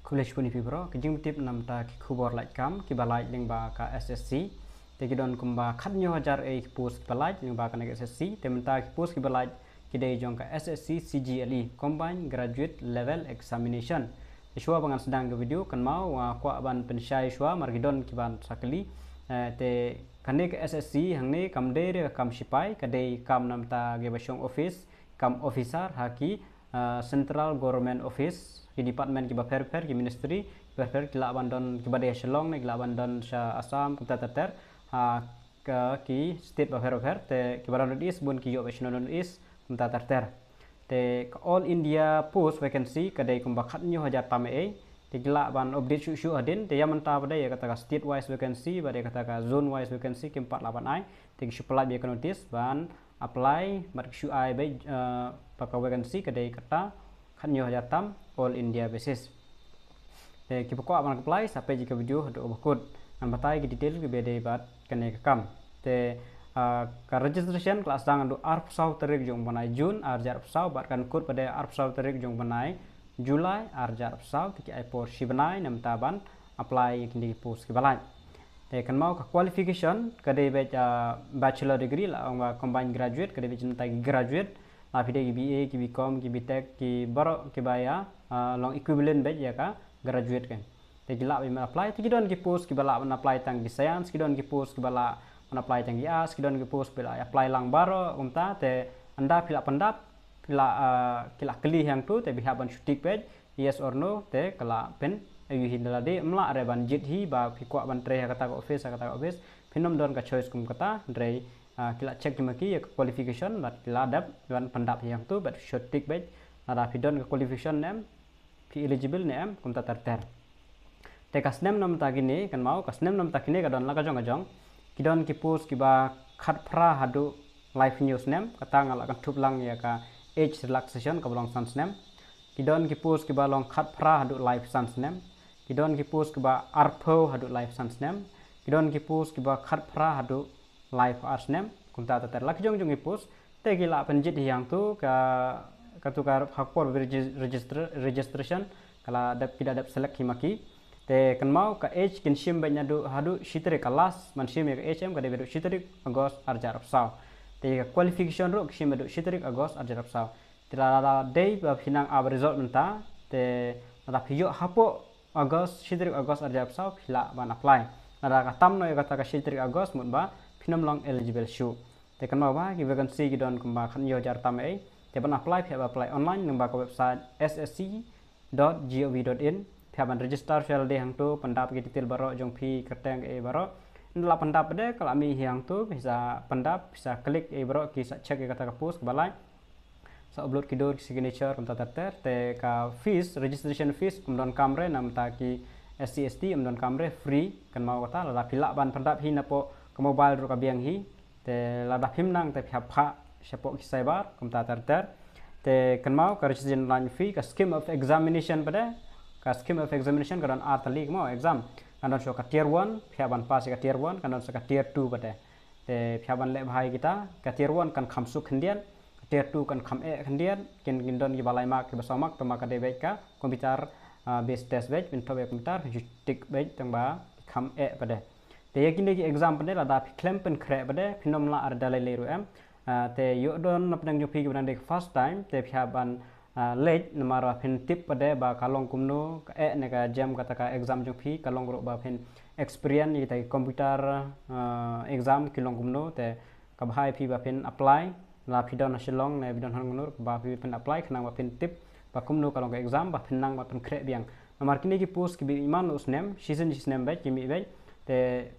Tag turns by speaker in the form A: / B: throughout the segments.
A: College pun bro kejing tip nam ta ki khubor like kam ki balai ling ba ka SSC te ki don kumba khat nyo hajar e post balai ling ba ka na SSC te menta ki post ki balai ki dei jong ka SSC CGLE Combined Graduate Level Examination iswa bangan sedang ke video kan mau kwa ban pensyai iswa margidon ki ban sakali te kane ke SSC hang ne kam de kam sipai ka dei kam nam ta ge basong office kam officer haki Central Government Office ki department ki bafer ki ministry bafer ki laban don ki badai Shillong ne ki laban don sha Assam kumta tater ki state bafer te ki baran is bun ki yo national is kumta tater te all India post vacancy kadai kumba khat nyu hajar tame e te gila ban update shu adin te ya menta badai ya kata state wise vacancy badai kata zone wise vacancy ki 48 ai te ki supply bi notice ban apply mat shu ai bai paka vacancy kadai kata khat nyu hajar tam all India basis te ki pokok aban apply sampai jika video do bakut an batai ki detail ki bede bat kane kam te ka registration kelas dangan do arp sau tarik jong banai Jun arjar sau bat kan kut pada arp sau tarik jong banai Julai arjar sau ki ai por shibanai nam taban apply ki post ki balai te kan mau ka qualification kadai bachelor degree la combined graduate kadai cinta graduate lapide ki BA ki BCom ki BTech ki baro ki baya long equivalent bet ya ka graduate kan te gila bi apply ti don ki post ki bala apply tang di science ki don ki post ki bala apply tang di as ki don ki post bila apply lang baro umta te anda pila pendap pila kila keli yang tu te biha ban shooting page yes or no te kala pen ayu hindala de mla re ban jit hi ba fi kwa ban tre kata office phinom don ka choice kum kata dre kila check maki ya qualification bat kila dap ban pendap yang tu bat shooting page ada fidon ka qualification name fi eligible name kum ta ter te kasnem nam ta gini kan mau kasnem nam ta kini ka don la ka jong kidon ki post ki ba khat phra hadu live news name kata ngala kan thup lang ya ka age relaxation ka bolong sans name kidon ki post ki ba long khat phra hadu live sans name kidon ki post ki ba arpho hadu live sans name kidon ki post ki ba khat phra hadu live ars name kunta ta ter lak jong ki post te gila penjit yang tu ka tukar hakpor registration kala dap kida dap select himaki te kan mau ka age kin shim banya do hadu shitre kalas man shim ka hm ka de shitre agos arjar sau te ka qualification ro shim do shitre agos arjar sau tira day ba hinang ab result menta te ada phiyo hapo agos shitre agos arjar sau phila ban apply ada ka tam no ka ta shitre agos mun ba phinam long eligible shu te kan mau ba ki vacancy ki don kumba khan yo jar tam e te ban apply phia apply online nang ba ka website ssc.gov.in Piaban register file de hang tu pendap ki detail baro jong pi kerteng e baro ndala pendap de kalau mi hang tu bisa pendap bisa klik e baro ki sa check kata ka post balai sa upload ki dor signature kum tater te ka fees registration fees don kamre nam ta ki SCST don kamre free kan mau kata la pila ban pendap hi na po ke mobile ro ka biang hi te la da phim nang te phia pha sepo ki cyber kum tater te kan mau ka registration line fee ka scheme of examination pada ka scheme of examination kadon atali mau exam kadon so ka tier 1 phiaban pass ka tier 1 kadon so ka tier 2 bade te phiaban le bhai kita ka tier 1 kan kham su khandian ka tier 2 kan kham e khandian kin don ki balai mak ki basamak to ka de bet ka komputer based test bet pin to be komputer tik bet tang ba kham e bade te yakin ki exam bade la da claim pen khre bade phinom la ar dalai le ru em te yo don napnang ju phi ki ban de first time te phiaban late namara pin tip pada ba kalong kumno ka ne ka jam kata ka exam jong phi kalong ro ba pin experience ni tai computer exam kilong kumno te ka bhai phi ba pin apply la phi don shillong ne bidon han ngur ba phi pin apply khana ba pin tip ba kumno kalong ka exam ba pin nang ba pin khre biang namar kini ki post ki bi iman us nem season ba ki mi be te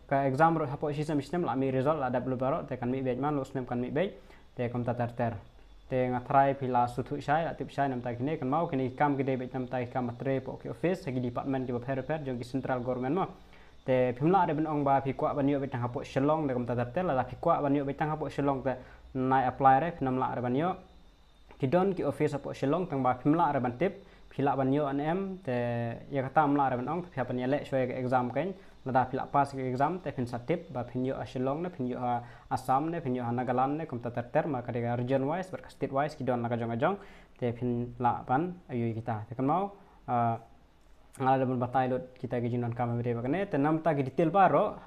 A: ka exam ro hapo season la mi result la double baro te kan mi be man us nem kan mi be te kom ta ter te ngatrai pila suthu shai atip shai nam ta kini kan mau kini kam gede bet nam ta kam matre po ki office segi department ki per jong ki central government mo te phimla de ben ong ba phi kwa ban yo bet hapo shelong de kom ta tel la phi kwa ban yo bet hapo shelong te nai apply re phinam la re ban yo ki don ki office hapo shelong tang ba phimla re ban tip phila ban yo an em te ya kata amla re ban ong phia ban le shoy ke exam kain lada phila pass ke exam te phin satip ba phin yo shelong ne phin yo Assam ne phin yo Nagaland ne kom ta ter ma ka region wise ber state wise ki don la ka jong te phin la ban ayu kita te kan mau ada berbatai lot kita ke jinon kami beri bakane tenam ta ke detail baro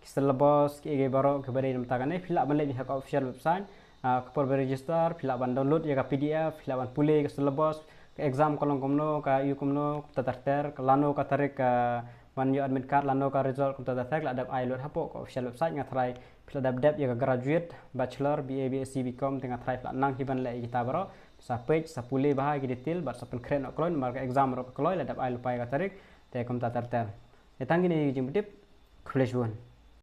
A: syllabus ke baro ke beri nam ta kane fill up balik di hak official website kepor register fill up download ya ka PDF fill up pulih ke syllabus ke exam kolong komno ka yu komno tatarter lano ka tarik wan yu admit card lano ka result kum tatarter la dap ai lot hapo ke official website ngatrai fill up dep ya ka graduate bachelor BA BSc BCom tengah try fill nang hiban le kita baro sa page sa pulih bahai ke detail bat sa pen kren okloin mar exam ro okloin la dap ai lupai ka tarik te kum tatarter etang gini jim tip kulish one